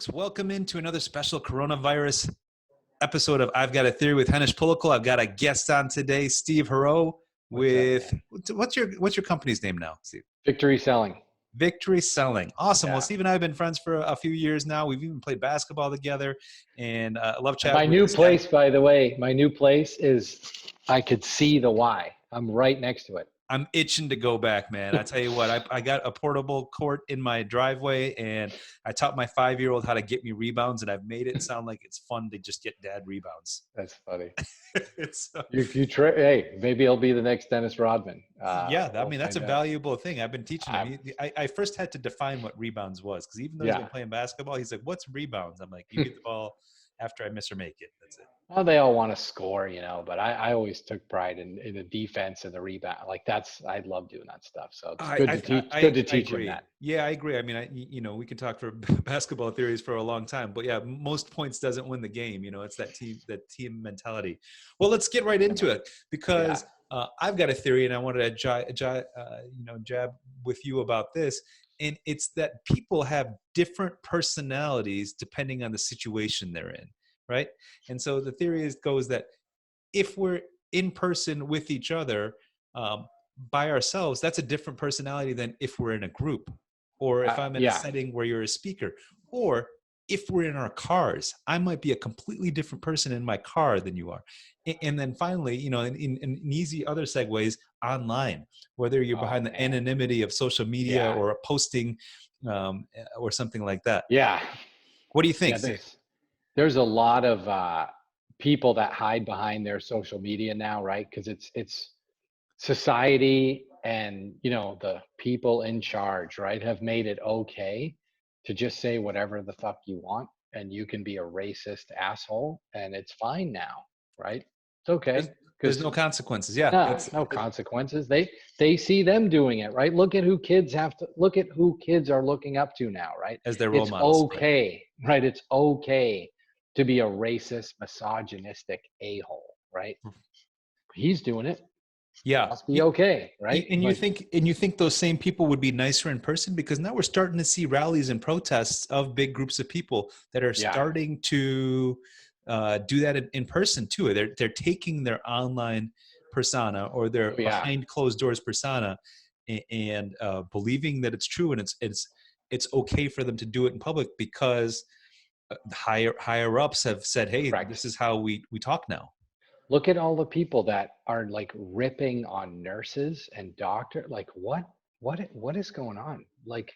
folks. Welcome into another special coronavirus episode of I've Got a Theory with Henish Steve. I've got a guest on today, Steve Heroux. What's your company's name now, Steve? Victory Selling. Victory Selling. Awesome. Yeah. Well, Steve and I have been friends for a few years now. We've even played basketball together, and I love chatting. My new place, by the way, is I could see the Y. I'm right next to it. I'm itching to go back, man. I tell you what, I got a portable court in my driveway, and I taught my 5-year-old how to get me rebounds, and I've made it sound like it's fun to just get dad rebounds. That's funny. Hey, maybe he'll be the next Dennis Rodman. That's a valuable thing. I've been teaching him. I first had to define what rebounds was, because even though he's been playing basketball, he's like, "What's rebounds?" I'm like, "You get the ball after I miss or make it. That's it." Well, they all want to score, but I always took pride in the defense and the rebound. I love doing that stuff. So it's good to teach him that. Yeah, I agree. I mean, we can talk for basketball theories for a long time, but yeah, most points doesn't win the game. It's that team mentality. Well, let's get right into it, because I've got a theory, and I wanted to jab with you about this. And it's that people have different personalities depending on the situation they're in. Right. And so the theory goes that if we're in person with each other by ourselves, that's a different personality than if we're in a group, or if I'm in a setting where you're a speaker, or if we're in our cars. I might be a completely different person in my car than you are. And then finally, in easy other segues, online, whether you're behind the anonymity of social media or a posting or something like that. Yeah. What do you think? There's a lot of people that hide behind their social media now, right? Because it's society and the people in charge, right, have made it okay to just say whatever the fuck you want, and you can be a racist asshole, and it's fine now, right? It's okay. There's no consequences. Yeah, no consequences. They see them doing it, right? Look at who kids are looking up to now, right? As their role models. It's okay, right? It's okay to be a racist, misogynistic a-hole, right? He's doing it. Yeah, must be okay, right? And you think those same people would be nicer in person? Because now we're starting to see rallies and protests of big groups of people that are starting to do that in person too. They're taking their online persona or their behind closed doors persona and believing that it's true, and it's okay for them to do it in public because higher ups have said, "Hey, this is how we talk now." Look at all the people that are like ripping on nurses and doctors. Like what is going on? Like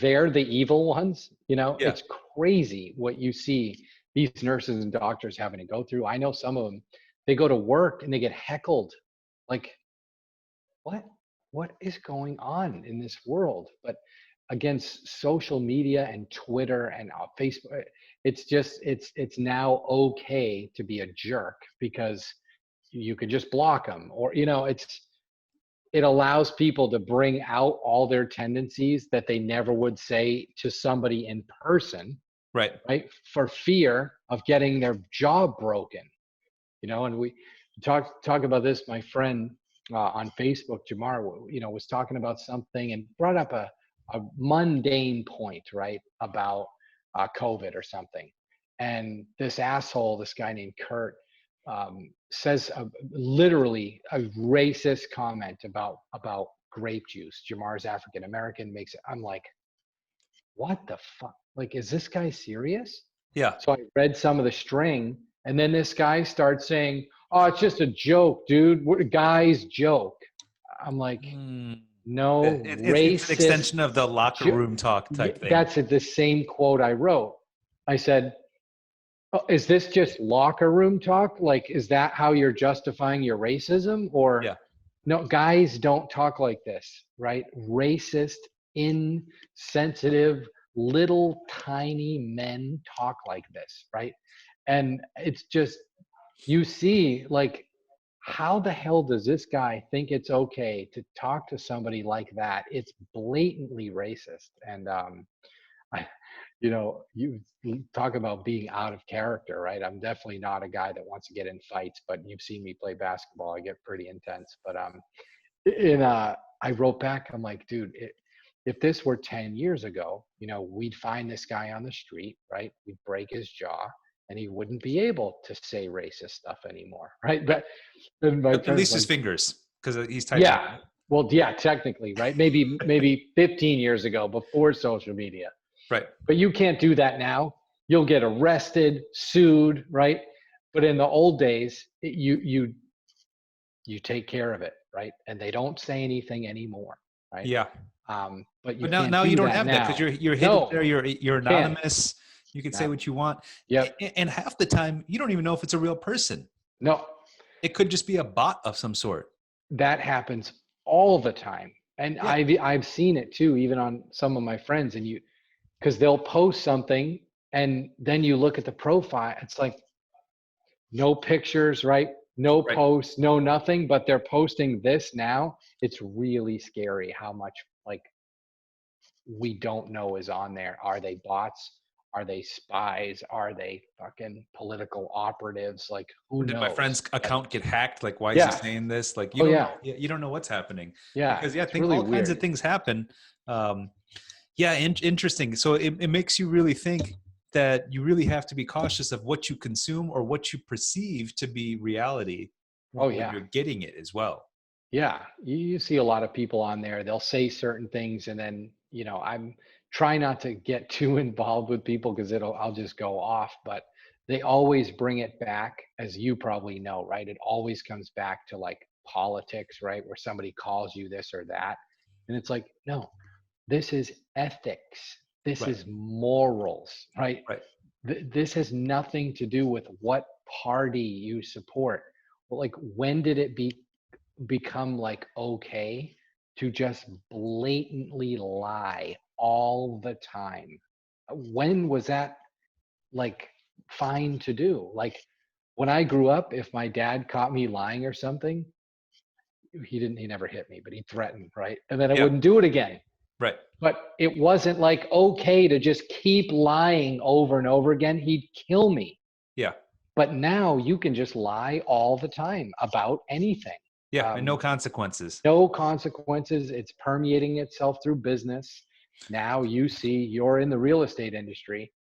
they're the evil ones. It's crazy what you see these nurses and doctors having to go through. I know some of them, they go to work and they get heckled. Like what is going on in this world? But against social media and Twitter and Facebook, it's now okay to be a jerk because you can just block them, or it allows people to bring out all their tendencies that they never would say to somebody in person, right, for fear of getting their jaw broken. And we talk about this. My friend on Facebook, Jamar, was talking about something and brought up a mundane point, right, about COVID or something. And this guy named Kurt, says literally a racist comment about grape juice. Jamar's African American, makes it. I'm like, what the fuck? Like, is this guy serious? Yeah. So I read some of the string, and then this guy starts saying, "Oh, it's just a joke, dude. Guys joke." I'm like, no, it's an extension of the locker room talk type thing. That's the same quote I wrote. I said, "Oh, is this just locker room talk? Like, is that how you're justifying your racism?" Or no, guys don't talk like this, right? Racist, insensitive, little tiny men talk like this, right? And it's just, you see, like, how the hell does this guy think it's okay to talk to somebody like that? It's blatantly racist. And you talk about being out of character, right? I'm definitely not a guy that wants to get in fights, but you've seen me play basketball. I get pretty intense. But I wrote back, I'm like, dude, if this were 10 years ago, we'd find this guy on the street, right? We'd break his jaw and he wouldn't be able to say racist stuff anymore, right? But then my At friend's least his like, fingers, because he's typing. yeah, well, yeah, technically, right? Maybe 15 years ago before social media. Right. But you can't do that now. You'll get arrested, sued, right? But in the old days, you take care of it, right? And they don't say anything anymore, right? Yeah. But you But now, can't now you do don't that have that, because now. you're hidden No, there. You're can't. anonymous. You can say No. what you want, Yep. and half the time you don't even know if it's a real person. No, It could just be a bot of some sort. that happens all the time, and Yeah. I've seen it too, even on some of my friends, and because they'll post something, and then you look at the profile, it's like no pictures, right? No Right. posts, no nothing, but they're posting this now. It's really scary how much like we don't know is on there. Are they bots? Are they spies? Are they fucking political operatives? Like, who Or did my knows? friend's But account get hacked? Like, why is he yeah. saying this? Like, you Oh don't yeah. know. You don't know what's happening, Yeah. because, yeah, I It's think really all kinds of weird. things happen. Um, yeah, interesting. So it makes you really think that you really have to be cautious of what you consume or what you perceive to be reality Oh when yeah. you're getting it as well. Yeah. You see a lot of people on there, they'll say certain things, and then, I'm trying not to get too involved with people because I'll just go off, but they always bring it back, as you probably know, right? It always comes back to like politics, right? Where somebody calls you this or that. And it's like, no, this is ethics. This Right. is morals, right? Right. This has nothing to do with what party you support. Well, like, when did it become like okay to just blatantly lie all the time? When was that like fine to do? Like, when I grew up, if my dad caught me lying or something, he never hit me, but he threatened, right? And then I Yeah. wouldn't do it again. Right. But it wasn't like okay to just keep lying over and over again. He'd kill me. Yeah. But now you can just lie all the time about anything. Yeah. And no Um, consequences. no consequences. It's permeating itself through business. Now you see, you're in the real estate industry,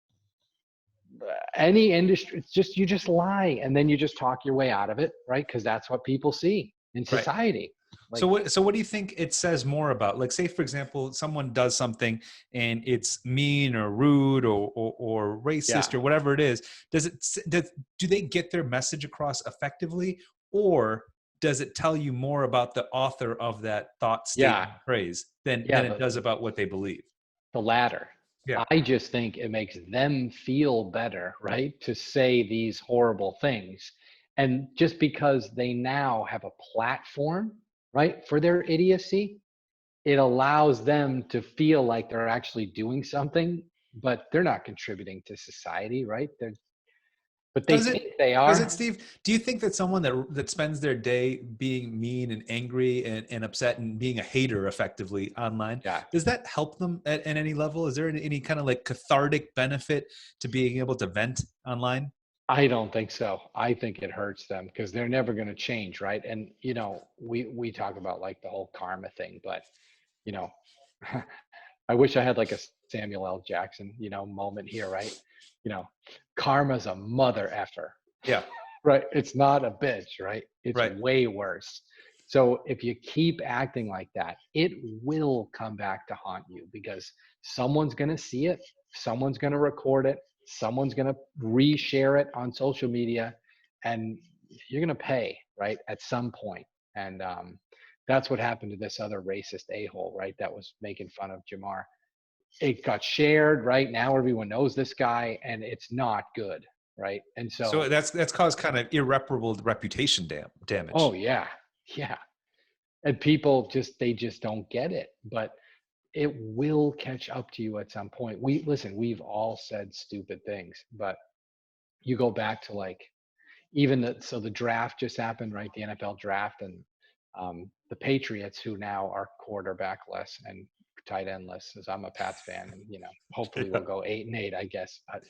any industry, it's just, you just lie and then you just talk your way out of it, right? Because that's what people see in Right. society. So Like, what do you think it says more about? Like, say for example, someone does something and it's mean or rude or racist yeah, or whatever it is. Do they get their message across effectively, or does it tell you more about the author of that thought, yeah, statement, phrase than yeah, it does about what they believe? the latter. Yeah. I just think it makes them feel better, right? To say these horrible things. And just because they now have a platform, right, for their idiocy, it allows them to feel like they're actually doing something, but they're not contributing to society, right? But they Does it? think they Does it, are. Steve? Do you think that someone that spends their day being mean and angry and upset and being a hater effectively online, Yeah. does that help them at any level? Is there any kind of like cathartic benefit to being able to vent online? I don't think so. I think it hurts them because they're never going to change, right? And we talk about like the whole karma thing, but you know, I wish I had like a Samuel L. Jackson, moment here, right? You know, Karma's a mother effer, Yeah. right? It's not a bitch, right? It's Right. way worse. So if you keep acting like that, it will come back to haunt you because someone's going to see it, someone's going to record it, someone's going to reshare it on social media, and you're going to pay, right, at some point. And that's what happened to this other racist a-hole, right? That was making fun of Jamar. It got shared, right? Now everyone knows this guy, and it's not good, right? And So so, that's caused kind of irreparable reputation oh damage. yeah, yeah. And people they just don't get it, but it will catch up to you at some point. We've all said stupid things, but you go back to like even the draft just happened, right? The NFL draft, and the Patriots, who now are quarterbackless and tight endless, as I'm a Pats fan, and hopefully we'll go 8-8, I guess. But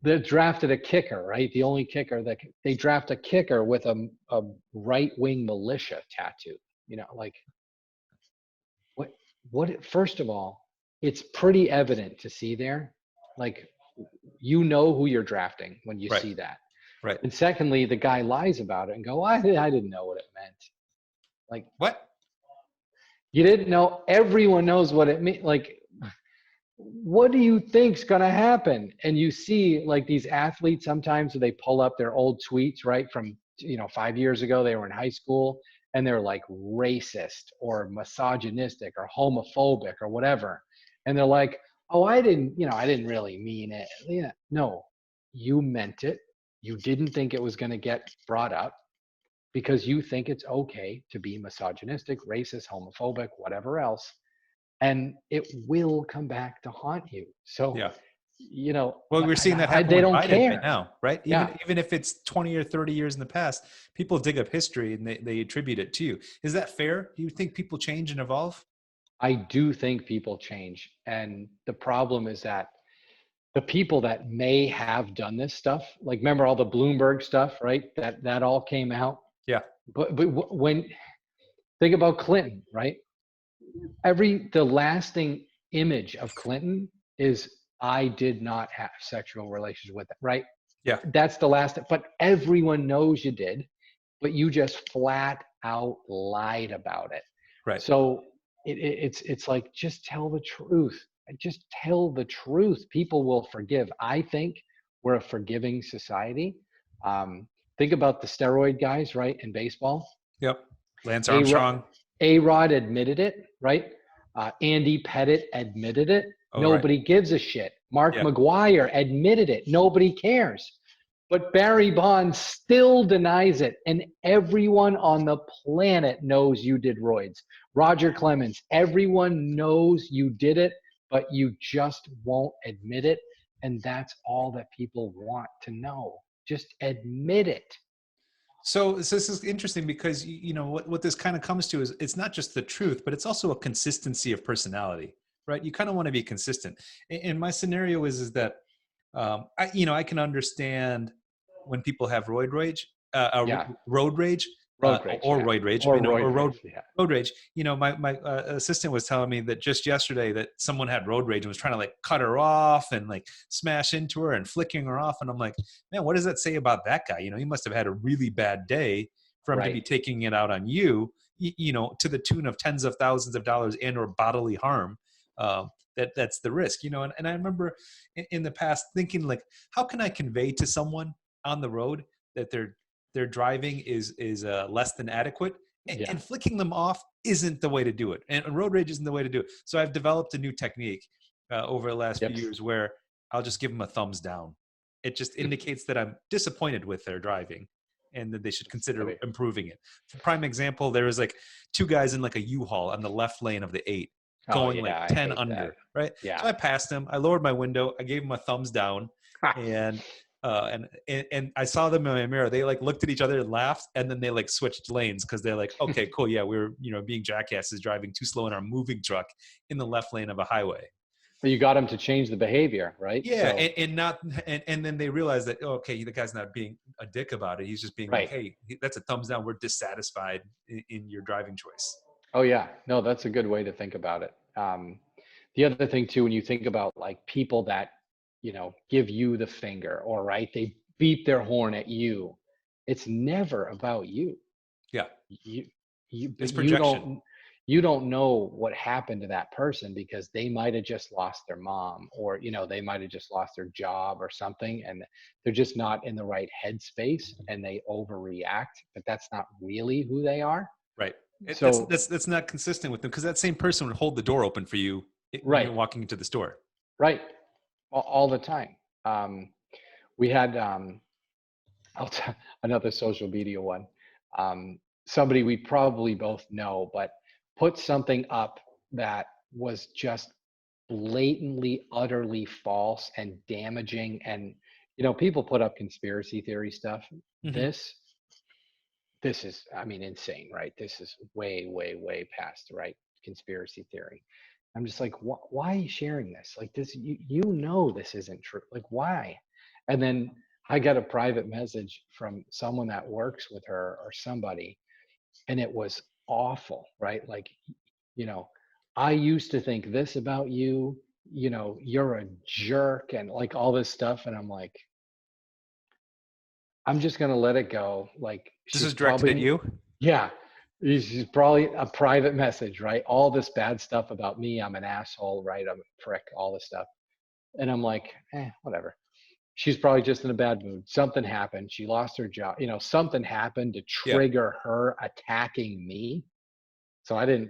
they drafted a kicker, right? The only kicker that they draft a kicker with a right wing militia tattoo. Like what? First of all, it's pretty evident to see there. Like, you know who you're drafting when you Right. see that. Right. And secondly, the guy lies about it and go, I didn't know what it meant. Like, What? you didn't know. Everyone knows what it means. Like, what do you think's going to happen? And you see like these athletes sometimes they pull up their old tweets, right? From, 5 years ago, they were in high school and they're like racist or misogynistic or homophobic or whatever. And they're like, oh, I didn't really mean it. Yeah. No, you meant it. You didn't think it was going to get brought up because you think it's okay to be misogynistic, racist, homophobic, whatever else, and it will come back to haunt you. So, Yeah. Well, we're seeing that happen they with don't Biden right care. now, right? Yeah, Even if it's 20 or 30 years in the past, people dig up history and they attribute it to you. Is that fair? Do you think people change and evolve? I do think people change. And the problem is that the people that may have done this stuff, like remember all the Bloomberg stuff, right? That all came out. Yeah. But when think about Clinton, right? The lasting image of Clinton is I did not have sexual relations with it, right? Yeah. That's the last, but everyone knows you did, but you just flat out lied about it. Right. So it's like, just tell the truth. Just tell the truth. People will forgive. I think we're a forgiving society. Think about the steroid guys, right, in baseball. Yep. Lance A Armstrong. Rod admitted it, right? Andy Pettit admitted it. Oh, right. Nobody gives a shit. Mark Yeah. McGuire admitted it. Nobody cares. But Barry Bonds still denies it. And everyone on the planet knows you did roids. Roger Clemens, everyone knows you did it, but you just won't admit it. And that's all that people want to know. Just admit it. So this is interesting because what this kind of comes to is it's not just the truth, but it's also a consistency of personality, right? You kind of want to be consistent. And my scenario is that I can understand when people have Yeah. road rage, Road rage. or Yeah. roid rage, Or or roid road rage. Yeah. road rage. My assistant was telling me that just yesterday that someone had road rage and was trying to like cut her off and like smash into her and flicking her off. And I'm like, man, what does that say about that guy? He must have had a really bad day for him to be Right. taking it out on you, to the tune of tens of thousands of dollars and or bodily harm. That's the risk, and I remember in the past thinking like, how can I convey to someone on the road that their driving is less than adequate, Yeah. and flicking them off isn't the way to do it, and road rage isn't the way to do it. So I've developed a new technique over the last few Yep. years where I'll just give them a thumbs down. It just indicates that I'm disappointed with their driving and that they should consider improving it. For prime example, there was like two guys in like a U-Haul on the left lane of the 8 Oh going yeah, like I 10 hate that. under, right? So Yeah. I passed them, I lowered my window, I gave them a thumbs down, and I saw them in my mirror. They like looked at each other and laughed, and then they like switched lanes because they're like, okay, cool, yeah, we were being jackasses driving too slow in our moving truck in the left lane of a highway. But you got them to change the behavior, right? Yeah, So and then they realized that, oh, okay, the guy's not being a dick about it. He's just being like, right. hey, that's a thumbs down. We're dissatisfied in your driving choice. Oh yeah, no, that's a good way to think about it. The other thing too, when you think about like people that give you the finger, or right, they beat their horn at you, it's never about you. Yeah, You but it's projection. you don't know what happened to that person because they might have just lost their mom, or they might have just lost their job or something, and they're just not in the right headspace and they overreact, but that's not really who they are. Right. So That's not consistent with them, because that same person would hold the door open for you when you're right, walking into the store. right, all the time. We had another social media one. Somebody we probably both know, but put something up that was just blatantly, utterly false and damaging. And people put up conspiracy theory stuff. Mm-hmm. This is, I mean, insane, right? This is way, way, way past the right conspiracy theory. I'm just like, why are you sharing this? Like this, this isn't true. Like why? And then I got a private message from someone that works with her or somebody, and it was awful, right? Like, you know, I used to think this about you, you're a jerk and like all this stuff. And I'm like, I'm just going to let it go. Like This she's is directed at probably, you? yeah, she's probably a private message, right? All this bad stuff about me. I'm an asshole, right? I'm a prick, all this stuff. And I'm like, whatever. She's probably just in a bad mood. Something happened. She lost her job. Something happened to Yeah, trigger her attacking me. So I don't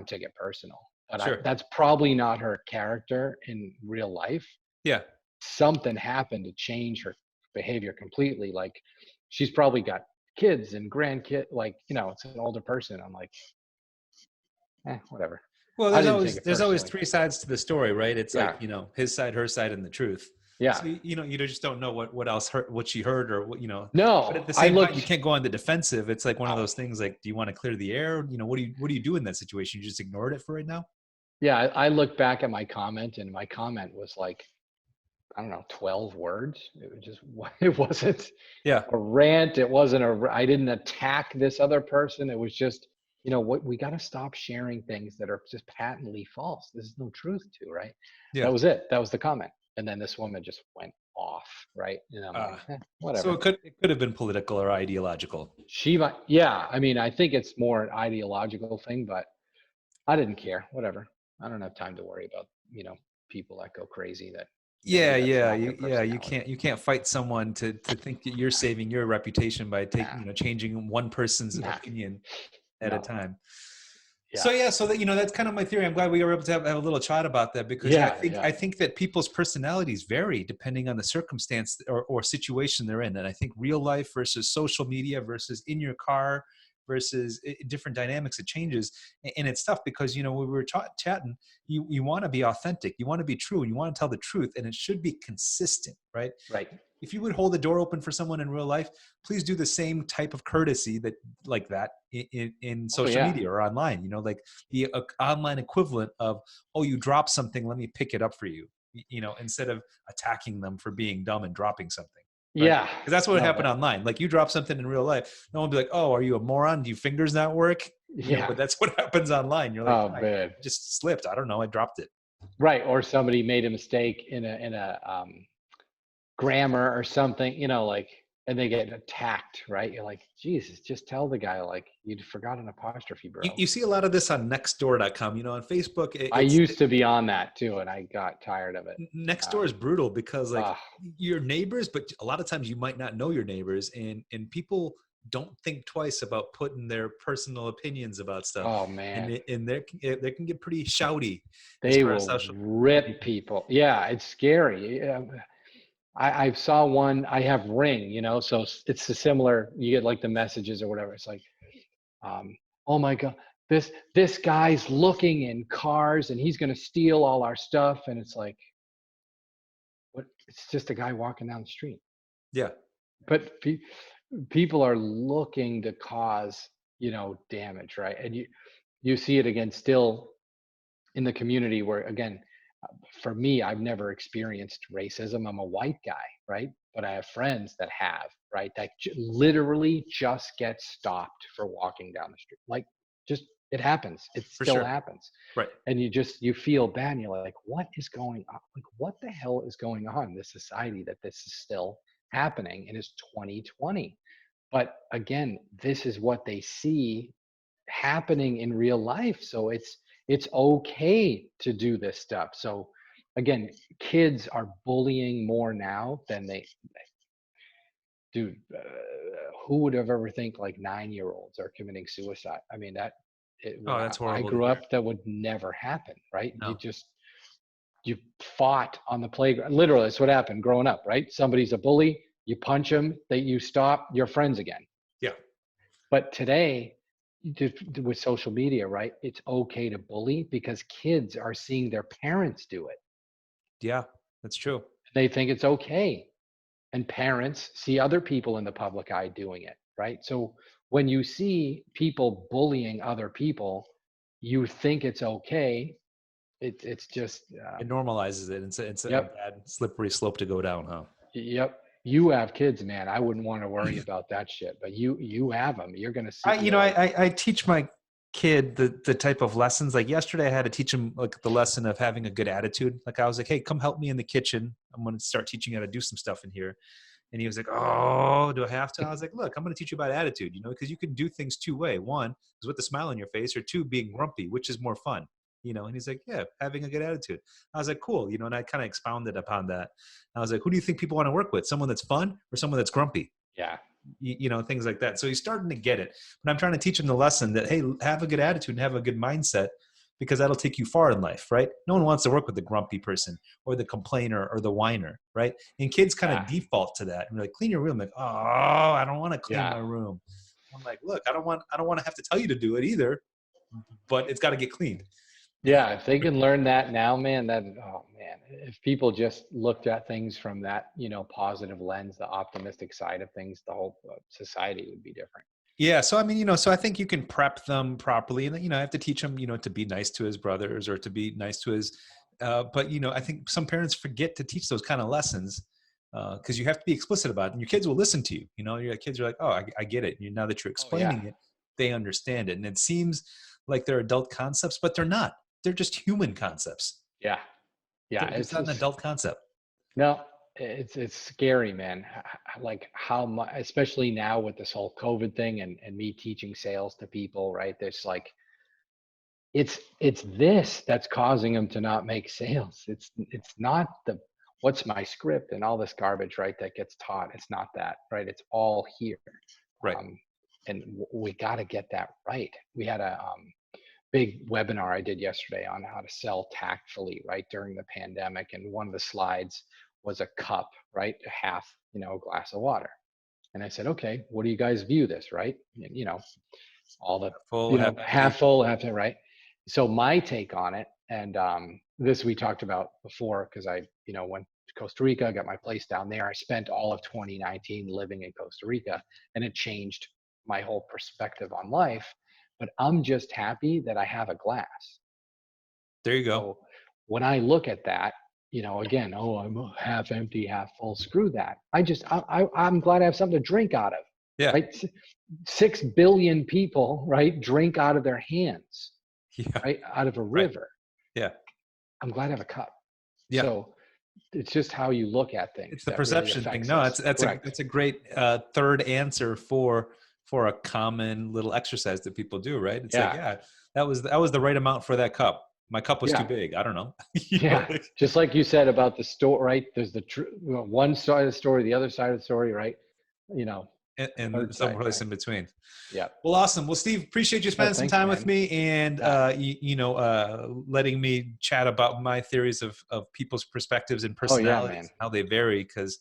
take it personal, but sure. that's probably not her character in real life. Yeah. Something happened to change her behavior completely. Like she's probably got kids and grandkids, like, it's an older person. I'm like, whatever. Well, I didn't take it there's always personally. three sides to the story, right? It's like, Yeah. his side, her side, and the truth. Yeah. So you just don't know what else hurt, what she heard, or what. But No, at the I same time, you looked, can't go on the defensive. It's like one of oh, those things. Like, do you want to clear the air? What do you do in that situation? You just ignored it for right now. yeah, I looked back at my comment and my comment was like, I don't know, 12 words. It was just, it wasn't Yeah, a rant. It wasn't I didn't attack this other person. It was just, what we got to stop sharing things that are just patently false. There's no truth to, right? yeah. That was it. That was the comment. And then this woman just went off, right? And I'm like, Uh, so whatever. it could have been political or ideological. She might, yeah. I mean, I think it's more an ideological thing, but I didn't care. Whatever. I don't have time to worry about, people that go crazy that maybe Yeah, that's yeah, not their you personality. can't fight someone to think that you're saving your reputation by Nah, changing one person's nah, opinion at a no. time. So Yeah. yeah, so that that's kind of my theory. I'm glad we were able to have a little chat about that because yeah, Yeah. I Yeah. think that people's personalities vary depending on the circumstance or situation they're in, and I think real life versus social media versus in your car versus different dynamics, it changes, and it's tough because when we were chatting, you want to be authentic, you want to be true, and you want to tell the truth, and it should be consistent, right? Right. If you would hold the door open for someone in real life, please do the same type of courtesy that in Oh social yeah. media or online, like the online equivalent of, oh, you dropped something, let me pick it up for you, instead of attacking them for being dumb and dropping something, right? Yeah. Because that's what No, happened that. online. Like you drop something in real life, no one will be like, oh, are you a moron? Do your fingers not work? Yeah. But that's what happens online. You're like, Oh oh, I man. just slipped. I don't know. I dropped it. Right. Or somebody made a mistake in a grammar or something, like, and they get attacked, right? You're like, Jesus, just tell the guy like you forgot an apostrophe, bro. You see a lot of this on nextdoor.com, on Facebook. I used to be on that too, and I got tired of it. Nextdoor is brutal because like Uh, your neighbors, but a lot of times you might not know your neighbors, and people don't think twice about putting their personal opinions about stuff, oh and man, they can get pretty shouty as they far as will social media. rip people. Yeah, it's scary. I saw one. I have Ring, so it's a similar. You get like the messages or whatever. It's like, oh my god, this guy's looking in cars and he's gonna steal all our stuff, and it's like, what? It's just a guy walking down the street. Yeah, But people are looking to cause, damage, right? And you see it again still in the community where, again, for me, I've never experienced racism. I'm a white guy, right? But I have friends that have, right? That literally just get stopped for walking down the street. Like, just it happens. It for still sure. happens. Right. And you feel bad. And you're like, what is going on? Like, what the hell is going on in this society that this is still happening and it's 2020? But again, this is what they see happening in real life. So it's okay to do this stuff. So again, kids are bullying more now than they do. Who would have ever think like 9-year-olds are committing suicide? I mean, when Oh, that's I horrible to grew hear. up, that would never happen, right? No. You fought on the playground. Literally, that's what happened growing up, right? Somebody's a bully, you punch them, you stop, you're friends again. Yeah. But today, with social media, right? It's okay to bully because kids are seeing their parents do it. Yeah, that's true. They think it's okay. And parents see other people in the public eye doing it, right? So when you see people bullying other people, you think it's okay. It's just, It normalizes it. It's a yep, bad slippery slope to go down, huh? yep. You have kids, man. I wouldn't want to worry about that shit, but you have them. You're gonna see, I teach my kid the type of lessons. Like yesterday I had to teach him like the lesson of having a good attitude. Like I was like, hey, come help me in the kitchen. I'm going to start teaching you how to do some stuff in here. And he was like, oh, do I have to? I was like, look, I'm going to teach you about attitude, because you can do things two way. One is with a smile on your face, or two, being grumpy, which is more fun, and he's like, yeah, having a good attitude. I was like, cool. And I kind of expounded upon that. I was like, who do you think people want to work with? Someone that's fun or someone that's grumpy? Yeah. Things like that. So he's starting to get it, but I'm trying to teach him the lesson that, hey, have a good attitude and have a good mindset, because that'll take you far in life, right? No one wants to work with the grumpy person or the complainer or the whiner, right? And kids kind of default to that. And they're like, clean your room. Like, oh, I don't want to clean my room. I'm like, look, I don't want to have to tell you to do it either, but it's got to get cleaned. Yeah, if they can learn that now, man, if people just looked at things from that, positive lens, the optimistic side of things, the whole society would be different. Yeah. So, I mean, so I think you can prep them properly, and, I have to teach them, to be nice to his brothers or to be nice to his, but, I think some parents forget to teach those kind of lessons, because you have to be explicit about it, and your kids will listen to you. Your kids are like, oh, I get it. Now that you're explaining it, they understand it. And it seems like they're adult concepts, but they're not. They're just human concepts. Yeah. Yeah. It's not an adult concept. No, it's scary, man. Like how much, especially now with this whole COVID thing and me teaching sales to people, right? There's like, it's this that's causing them to not make sales. It's not what's my script and all this garbage, right? That gets taught. It's not that, right? It's all here. Right. And we got to get that right. We had a big webinar I did yesterday on how to sell tactfully, right, during the pandemic. And one of the slides was a cup, right, a half, a glass of water. And I said, okay, what do you guys view this, right? And, all the full, half full, half empty, right? So my take on it, and this we talked about before, because I, went to Costa Rica, got my place down there. I spent all of 2019 living in Costa Rica, and it changed my whole perspective on life. But I'm just happy that I have a glass. There you go. So when I look at that, again, I'm half empty, half full. Screw that. I'm glad I have something to drink out of. Yeah. Right. 6 billion people, right, drink out of their hands. Yeah. Right. Out of a river. Right. Yeah. I'm glad I have a cup. Yeah. So it's just how you look at things. It's the perception thing. No, that's a great third answer for a common little exercise that people do, right? It's like, that was the right amount for that cup. My cup was too big. I don't know. Just like you said about the story, right? There's the one side of the story, the other side of the story, right? And some place in between. Yeah. Well, awesome. Well, Steve, appreciate you spending some time with me and letting me chat about my theories of people's perspectives and personalities, and how they vary, because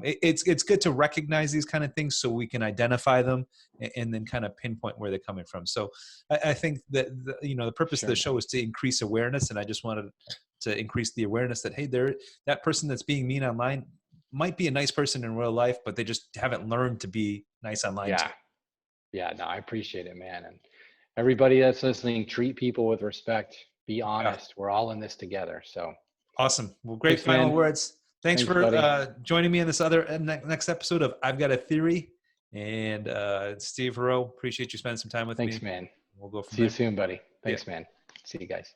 it's good to recognize these kind of things so we can identify them and then kind of pinpoint where they're coming from. So I think that the purpose of the show is to increase awareness, and I just wanted to increase the awareness that, hey, that person that's being mean online might be a nice person in real life, but they just haven't learned to be nice online too. Yeah, no, I appreciate it, man. And everybody that's listening, treat people with respect, be honest. We're all in this together. So awesome. Well, great final words. Thanks for joining me in this next episode of I've Got a Theory. And Steve Heroux, appreciate you spending some time with me. Thanks, man. We'll go from there. See you soon, buddy. Thanks, man. See you guys.